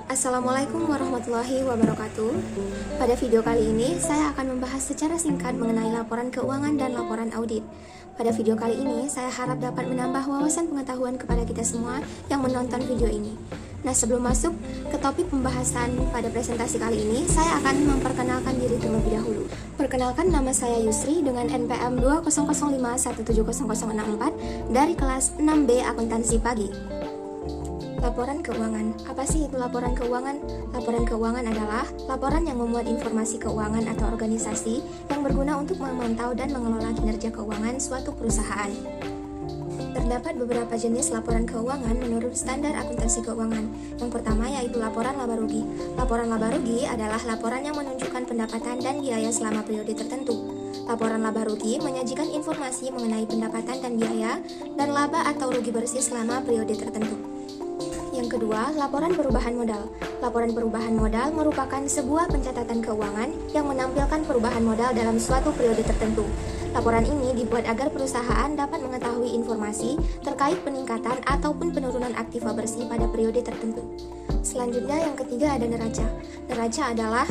Assalamualaikum warahmatullahi wabarakatuh. Pada video kali ini, saya akan membahas secara singkat mengenai laporan keuangan dan laporan audit. Pada video kali ini, saya harap dapat menambah wawasan pengetahuan kepada kita semua yang menonton video ini. Nah, sebelum masuk ke topik pembahasan pada presentasi kali ini, saya akan memperkenalkan diri terlebih dahulu. Perkenalkan, nama saya Yusri dengan NPM 20051700064 dari kelas 6B Akuntansi Pagi. Laporan keuangan. Apa sih itu laporan keuangan? Laporan keuangan adalah laporan yang memuat informasi keuangan atau organisasi yang berguna untuk memantau dan mengelola kinerja keuangan suatu perusahaan. Terdapat beberapa jenis laporan keuangan menurut standar akuntansi keuangan. Yang pertama yaitu laporan laba rugi. Laporan laba rugi adalah laporan yang menunjukkan pendapatan dan biaya selama periode tertentu. Laporan laba rugi menyajikan informasi mengenai pendapatan dan biaya dan laba atau rugi bersih selama periode tertentu. Yang kedua, laporan perubahan modal. Laporan perubahan modal merupakan sebuah pencatatan keuangan yang menampilkan perubahan modal dalam suatu periode tertentu. Laporan ini dibuat agar perusahaan dapat mengetahui informasi terkait peningkatan ataupun penurunan aktiva bersih pada periode tertentu. Selanjutnya, yang ketiga ada neraca. Neraca adalah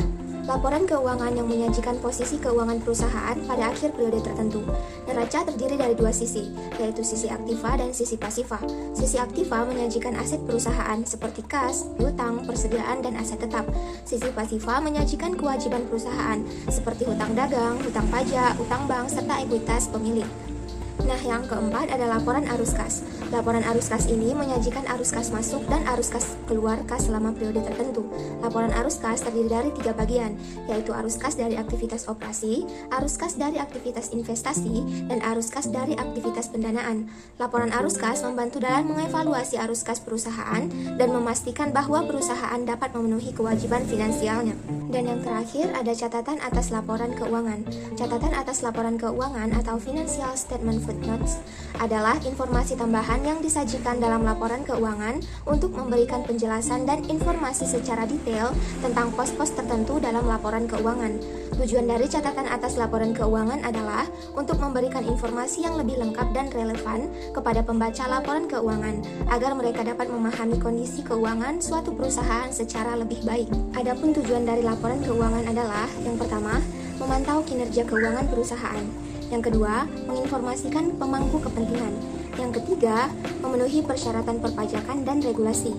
laporan keuangan yang menyajikan posisi keuangan perusahaan pada akhir periode tertentu. Neraca terdiri dari dua sisi, yaitu sisi aktiva dan sisi pasiva. Sisi aktiva menyajikan aset perusahaan seperti kas, piutang, persediaan, dan aset tetap. Sisi pasiva menyajikan kewajiban perusahaan seperti hutang dagang, hutang pajak, hutang bank, serta ekuitas pemilik. Nah, yang keempat ada laporan arus kas. Laporan arus kas ini menyajikan arus kas masuk dan arus kas keluar kas selama periode tertentu. Laporan arus kas terdiri dari 3 bagian, yaitu arus kas dari aktivitas operasi, arus kas dari aktivitas investasi, dan arus kas dari aktivitas pendanaan. Laporan arus kas membantu dalam mengevaluasi arus kas perusahaan dan memastikan bahwa perusahaan dapat memenuhi kewajiban finansialnya. Dan yang terakhir ada catatan atas laporan keuangan. Catatan atas laporan keuangan atau financial statement footnotes adalah informasi tambahan yang disajikan dalam laporan keuangan untuk memberikan penjelasan dan informasi secara detail tentang pos-pos tertentu dalam laporan keuangan. Tujuan dari catatan atas laporan keuangan adalah untuk memberikan informasi yang lebih lengkap dan relevan kepada pembaca laporan keuangan agar mereka dapat memahami kondisi keuangan suatu perusahaan secara lebih baik. Adapun tujuan dari laporan keuangan adalah yang pertama, memantau kinerja keuangan perusahaan. Yang kedua, menginformasikan pemangku kepentingan. Yang ketiga, memenuhi persyaratan perpajakan dan regulasi.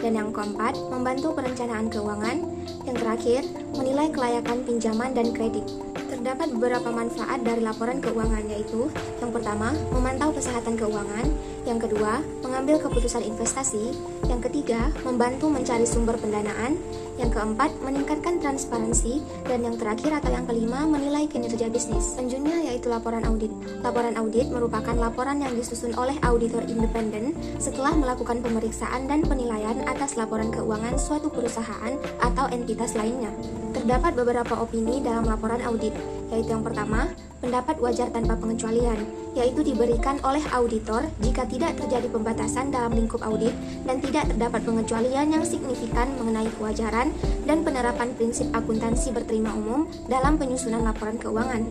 Dan yang keempat, membantu perencanaan keuangan. Yang terakhir, menilai kelayakan pinjaman dan kredit. Terdapat beberapa manfaat dari laporan keuangan, yaitu yang pertama, memantau kesehatan keuangan. Yang kedua, mengambil keputusan investasi. Yang ketiga, membantu mencari sumber pendanaan. Yang keempat, meningkatkan transparansi. Dan yang terakhir atau yang kelima, menilai kinerja bisnis. Selanjutnya yaitu laporan audit. Laporan audit merupakan laporan yang disusun oleh auditor independen setelah melakukan pemeriksaan dan penilaian atas laporan keuangan suatu perusahaan atau entitas lainnya. Terdapat beberapa opini dalam laporan audit, yaitu yang pertama, pendapat wajar tanpa pengecualian, yaitu diberikan oleh auditor jika tidak terjadi pembatasan dalam lingkup audit dan tidak terdapat pengecualian yang signifikan mengenai kewajaran dan penerapan prinsip akuntansi berterima umum dalam penyusunan laporan keuangan.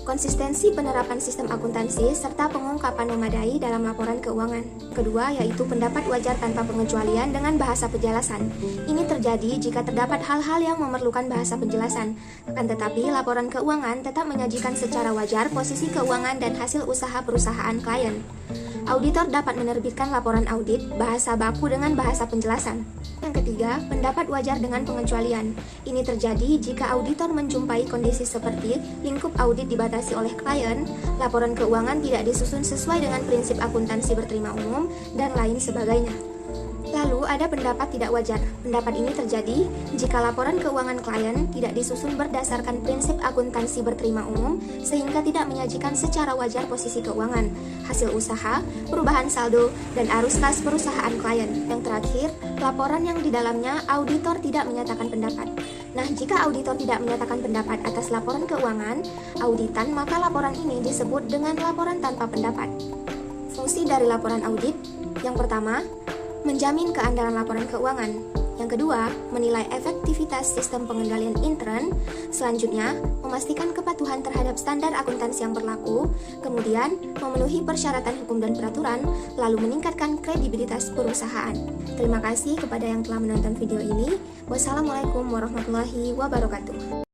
Konsistensi penerapan sistem akuntansi serta pengungkapan memadai dalam laporan keuangan. Kedua, yaitu pendapat wajar tanpa pengecualian dengan bahasa penjelasan. Ini terjadi jika terdapat hal-hal yang memerlukan bahasa penjelasan. Akan tetapi, laporan keuangan tetap menyajikan secara wajar posisi keuangan dan hasil usaha perusahaan klien. Auditor dapat menerbitkan laporan audit bahasa baku dengan bahasa penjelasan. Yang ketiga, pendapat wajar dengan pengecualian. Ini terjadi jika auditor menjumpai kondisi seperti lingkup audit dibatasi oleh klien, laporan keuangan tidak disusun sesuai dengan prinsip akuntansi berterima umum, dan lain sebagainya. Lalu ada pendapat tidak wajar. Pendapat ini terjadi jika laporan keuangan klien tidak disusun berdasarkan prinsip akuntansi berterima umum sehingga tidak menyajikan secara wajar posisi keuangan, hasil usaha, perubahan saldo, dan arus kas perusahaan klien. Yang terakhir, laporan yang di dalamnya auditor tidak menyatakan pendapat. Nah, jika auditor tidak menyatakan pendapat atas laporan keuangan auditan, maka laporan ini disebut dengan laporan tanpa pendapat. Fungsi dari laporan audit, yang pertama, menjamin keandalan laporan keuangan. Yang kedua, menilai efektivitas sistem pengendalian intern. Selanjutnya, memastikan kepatuhan terhadap standar akuntansi yang berlaku. Kemudian, memenuhi persyaratan hukum dan peraturan, lalu meningkatkan kredibilitas perusahaan. Terima kasih kepada yang telah menonton video ini. Wassalamualaikum warahmatullahi wabarakatuh.